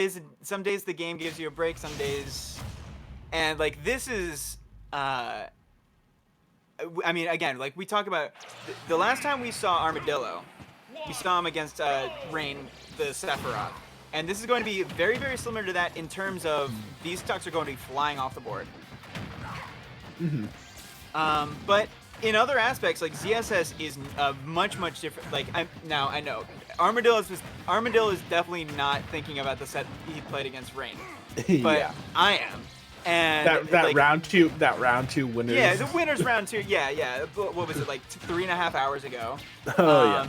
days the game gives you a break, some days, and like this is, I mean, again, like we talk about the last time we saw Armadillo, we saw him against Rain the Sephiroth, and this is going to be very, very similar to that in terms of these stocks are going to be flying off the board. But in other aspects, like ZSS is much different. Like I know Armadillo is definitely not thinking about the set he played against Rain, but yeah. I am. And that like, round two winners. Yeah, the winners round 2. Yeah. What was it, like 3.5 hours ago? Oh yeah.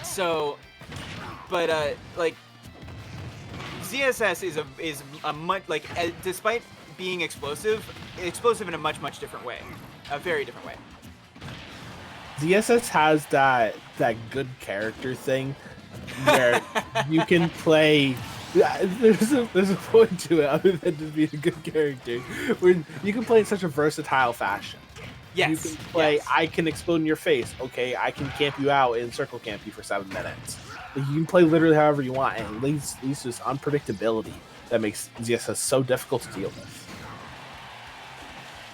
So, but like ZSS is a much like despite being explosive in a much different way, a very different way. ZSS has that good character thing where you can play. There's a point to it other than just being a good character, where you can play in such a versatile fashion. Yes. You can play. Yes. I can explode in your face. Okay, I can camp you out and circle camp you for 7 minutes. Like, you can play literally however you want, and it leads to this unpredictability that makes ZSS so difficult to deal with.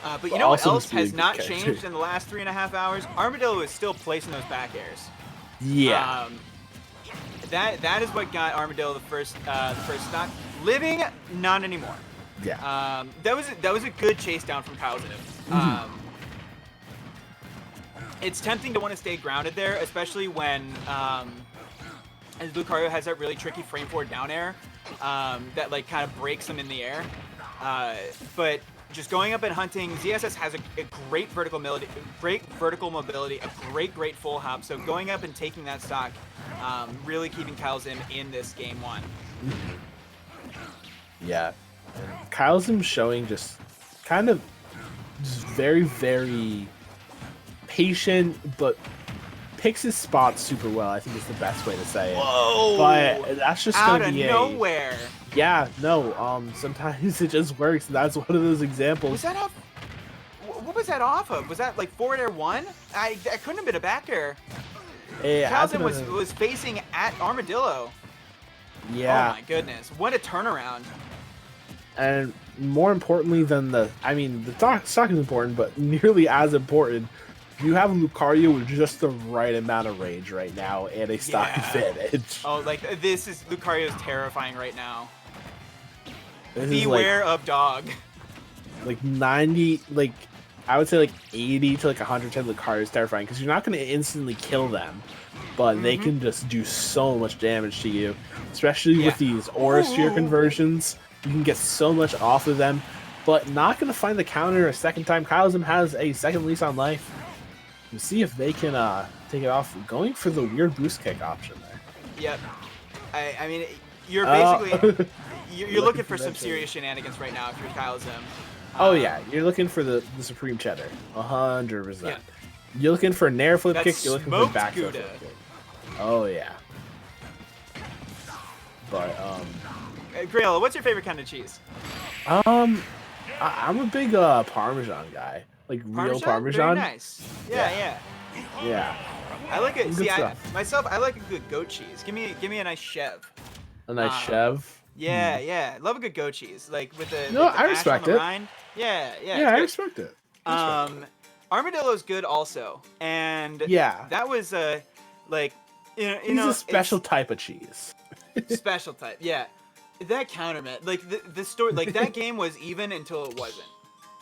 But you know what else has not changed in the last 3.5 hours? Armadillo is still placing those back airs. Yeah. That is what got Armadillo the first stock. Living, not anymore. Yeah. That was a good chase down from kylzim. It's tempting to want to stay grounded there, especially when Lucario has that really tricky frame forward down air that like kind of breaks him in the air. But just going up and hunting, ZSS has a great vertical mobility, a great full hop. So going up and taking that stock, really keeping kylzim in this game 1. Yeah, kylzim showing just kind of just very patient, but picks his spots super well. I think is the best way to say it. Whoa! But that's just out gonna of be nowhere. Yeah, no. Sometimes it just works. And that's one of those examples. Was that off? What was that off of? Was that like forward air 1? That couldn't have been a back air. kylzim was facing at Armadillo. Yeah. Oh my goodness! What a turnaround. And more importantly than the stock is important, but nearly as important, you have Lucario with just the right amount of range right now and a stock advantage. Oh, like Lucario's terrifying right now. This Beware of dog. Like 90, like I would say like 80 to like 110 Lucario is terrifying because you're not going to instantly kill them, but they can just do so much damage to you, especially with these Aura Sphere conversions. You can get so much off of them, but not going to find the counter a second time. kylzim has a second lease on life. We'll see if they can take it off. Going for the weird boost kick option there. Yep. I mean, you're basically you're looking for some serious shenanigans right now if you're kylzim. Oh yeah, you're looking for the supreme cheddar, 100%. Yeah. You're looking for a nair flip kick. You're looking for a back flip kick. Oh yeah. But Grail, what's your favorite kind of cheese? I'm a big Parmesan guy. Like real Parmesan. Very nice. Yeah. I like it. See, I like a good goat cheese. Give me a nice chev. A nice chev. Yeah. Love a good goat cheese, like with the I respect it. Rind. Yeah, I respect it. Armadillo's good also, and that was like he's a special type of cheese. Special type, yeah. That countermeasure, like the story, like that game was even until it wasn't.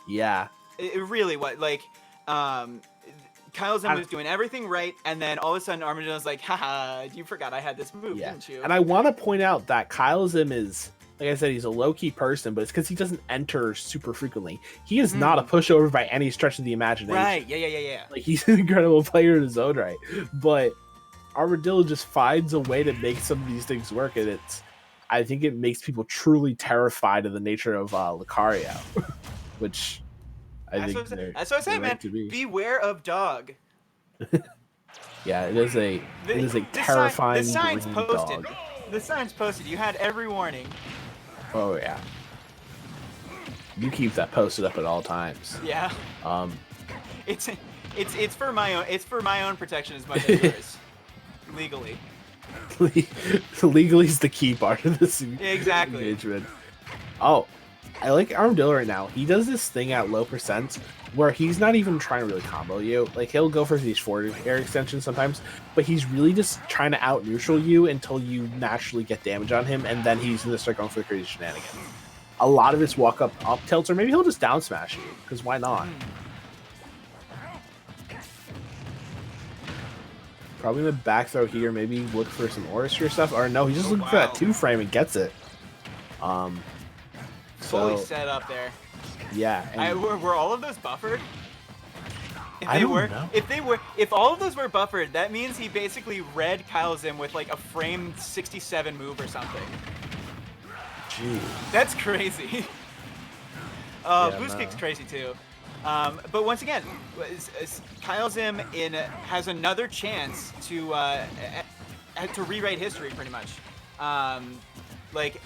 Yeah. It really was. Like, kylzim was doing everything right, and then all of a sudden Armadillo's like, haha, you forgot I had this move, didn't you? And I want to point out that kylzim is, like I said, he's a low-key person, but it's because he doesn't enter super frequently. He is not a pushover by any stretch of the imagination. Right, yeah. Like, he's an incredible player in his own right. But Armadillo just finds a way to make some of these things work, and I think it makes people truly terrified of the nature of Lucario, which that's what I say, man. Beware of dog. Yeah, it is a terrifying. The sign's posted. Dog. The sign's posted. You had every warning. Oh yeah. You keep that posted up at all times. Yeah. It's for my own protection as much as yours. Legally. legally is the key part of this Exactly. engagement. Oh, I like Armadillo right now. He does this thing at low percents where he's not even trying to really combo you. Like, he'll go for these forward air extensions sometimes, but he's really just trying to out neutral you until you naturally get damage on him, and then he's gonna start going for the crazy shenanigans. A lot of it's walk up tilts, or maybe he'll just down smash you, because why not? Probably gonna back throw here, maybe look for some Aurasphere stuff, or no, he's just looking for that 2-frame and gets it. Fully set up there. Yeah. Were all of those buffered? If all of those were buffered, that means he basically read kylzim with like a framed 67 move or something. Jeez. That's crazy. Boost kick's crazy too. But once again, kylzim has another chance to rewrite history, pretty much. Like,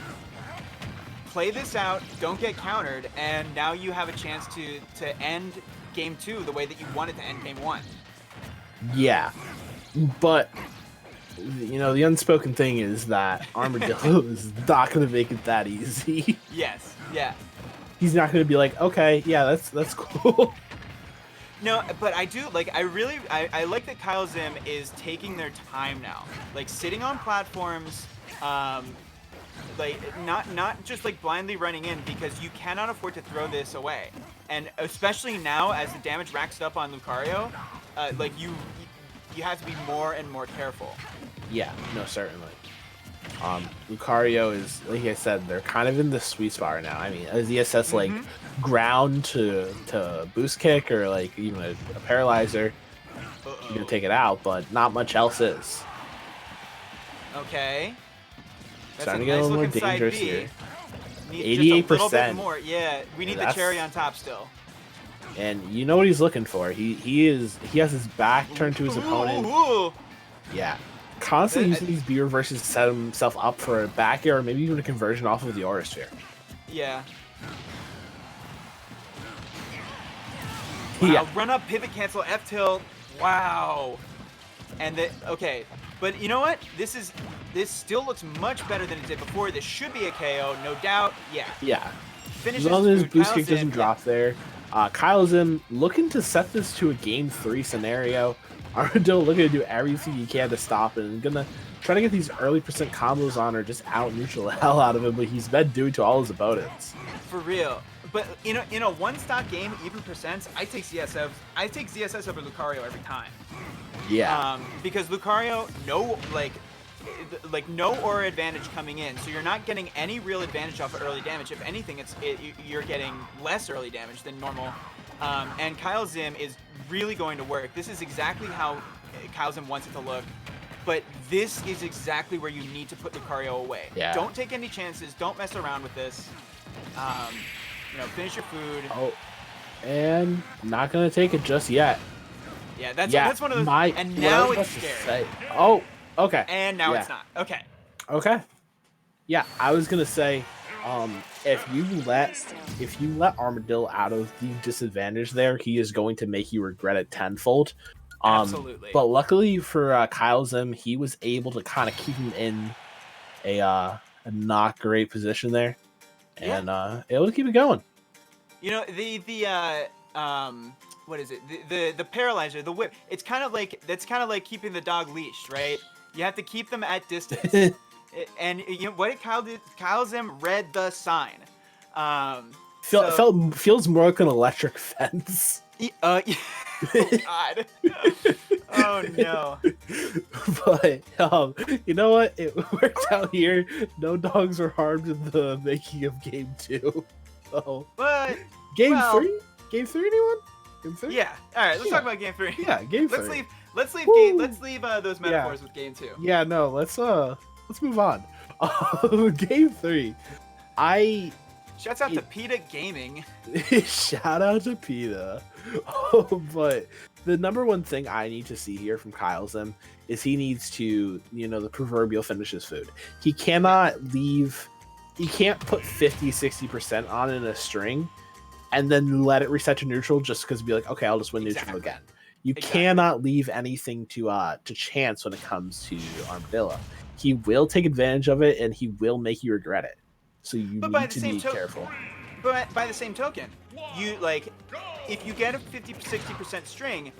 play this out, don't get countered, and now you have a chance to end game 2 the way that you wanted to end game 1. Yeah, but you know, the unspoken thing is that Armadillo is not going to make it that easy. Yes, yeah. He's not going to be like, okay, yeah, that's cool. No, but I do, like, I like that kylzim is taking their time now. Like, sitting on platforms, like, not just, like, blindly running in, because you cannot afford to throw this away. And especially now, as the damage racks up on Lucario, like, you have to be more and more careful. Yeah, no, certainly. Lucario is, like I said, they're kind of in the sweet spot right now. I mean, as ESS like ground to boost kick, or like even a paralyzer, you're gonna take it out, but not much else is. Okay. That's starting to get a little more dangerous here. 88%. A little bit more. Yeah, we need the cherry on top still. And you know what he's looking for. He has his back turned to his opponent. Yeah. Constantly using these B reverses to set himself up for a back air, or maybe even a conversion off of the Aurasphere. Yeah. Wow, yeah. Run up, pivot cancel, F tilt. Wow. And okay, but you know what? This still looks much better than it did before. This should be a KO, no doubt. Yeah. Yeah. Finishes as long as food. boost kick doesn't drop there. kylzim looking to set this to a game 3 scenario. Armadillo looking to do everything he can to stop it, and gonna try to get these early percent combos on, or just out neutral the hell out of him, but he's been doing to all his opponents. For real. But in a one-stock game, even percents, I take ZSS over Lucario every time. Yeah. Because Lucario, no aura advantage coming in, so you're not getting any real advantage off of early damage. If anything, you're getting less early damage than normal. And kylzim is really going to work. This is exactly how kylzim wants it to look. But this is exactly where you need to put Lucario away. Yeah. Don't take any chances. Don't mess around with this. You know, finish your food. Oh, and not gonna take it just yet. Yeah, that's one of those. And now it's scary. Oh, okay. And now it's not. Okay. Okay. Yeah, I was gonna say, if you let Armadillo out of the disadvantage there, he is going to make you regret it tenfold. Absolutely. But luckily for kylzim, he was able to kind of keep him in a not great position there, and able to keep it going. You know, what is it? The paralyzer, the whip. It's kind of like keeping the dog leashed, right? You have to keep them at distance. And you know what did kylzim read the sign. Feels more like an electric fence. Oh God. Oh no. But you know what? It worked out here. No dogs were harmed in the making of game 2. So, but game 3? Game 3, anyone? Game 3? Yeah. All right. Let's talk about game 3. Yeah, game 3. Let's leave those metaphors with game 2. Yeah. No. Let's move on. Game 3. Shouts out to PETA Gaming. Shout out to PETA. But the number one thing I need to see here from kylzim is he needs to, the proverbial finish his food. He cannot he can't put 50-60% on in a string and then let it reset to neutral just because be like, okay, I'll just win neutral again. You cannot leave anything to chance when it comes to Armadillo. he will take advantage of it and he will make you regret it. So you But by need the to same be careful. But by the same token, you like, if you get a 50-60% string,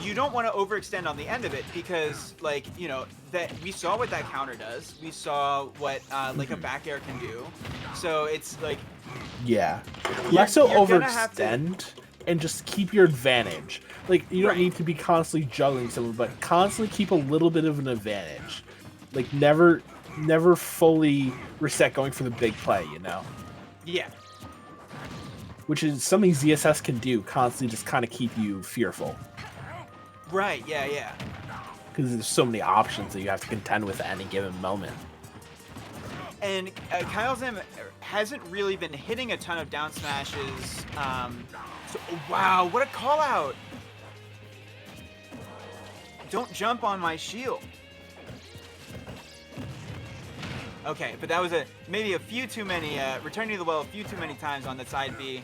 you don't want to overextend on the end of it because, like, you know, that we saw what that counter does. We saw what like a back air can do. So it's like, yeah, less so you're gonna have to- overextend and just keep your advantage. Like you don't Right. need to be constantly juggling someone, but constantly keep a little bit of an advantage. Like never fully reset going for the big play. You know. yeah. Which is something ZSS can do, constantly just kind of keep you fearful. Right. Yeah. Yeah. Because there's so many options that you have to contend with at any given moment. And kylzim hasn't really been hitting a ton of down smashes. So, wow, what a call out! Don't jump on my shield. Okay, but that was maybe a few too many returning to the well a few too many times on the side B.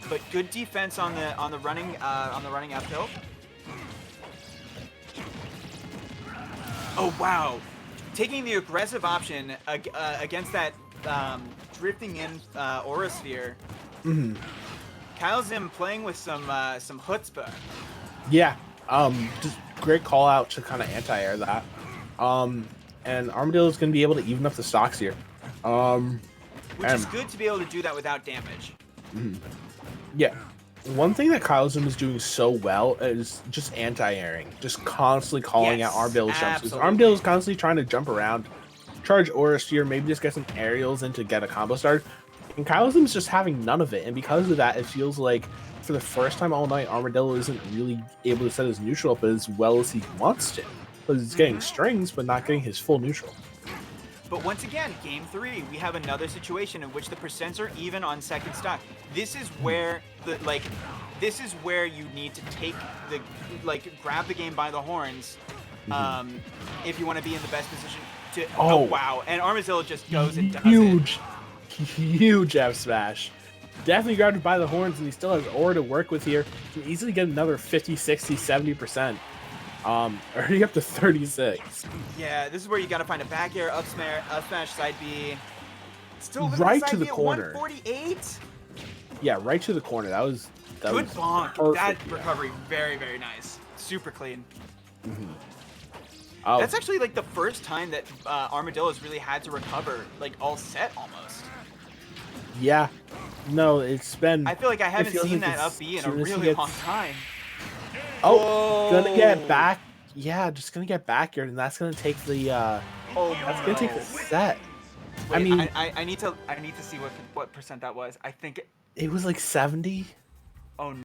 But good defense on the running uphill. Oh wow, taking the aggressive option against that drifting in aura sphere. Mm-hmm. kylzim playing with some chutzpah. Yeah, just great call out to kind of anti-air that. And Armadillo is going to be able to even up the stocks here. Which is good to be able to do that without damage. Mm-hmm. Yeah. One thing that kylzim is doing so well is just anti-airing. Just constantly calling out Armadillo's jumps. Because Armadillo is constantly trying to jump around, charge Aura Sphere, maybe just get some aerials in to get a combo started. And kylzim's just having none of it. And because of that, it feels like for the first time all night, Armadillo isn't really able to set his neutral up as well as he wants to. Because he's getting strings, but not getting his full neutral. But once again, game 3, we have another situation in which the percents are even on second stock. This is where this is where you need to take grab the game by the horns, if you want to be in the best position to. Oh wow! And Armadillo just goes and does it. Huge F smash. Definitely grabbed it by the horns, and he still has aura to work with here. Can easily get another 50, 60, 70%. Already up to 36. Yeah, this is where you gotta find a back air, up smash, side B. Still right side to the B at corner. 148. Yeah, right to the corner. That was good bonk. That yeah. recovery, very very nice, super clean. Oh. That's actually like the first time that Armadillo's really had to recover like all set almost. Yeah, no, it's been. I feel like I haven't seen that up B in a really long time. Oh, gonna get back. Yeah, just gonna get back here, and that's gonna take the. That's gonna take the set. Wait, I mean, I need to see what percent that was. I think it was like 70. Oh no.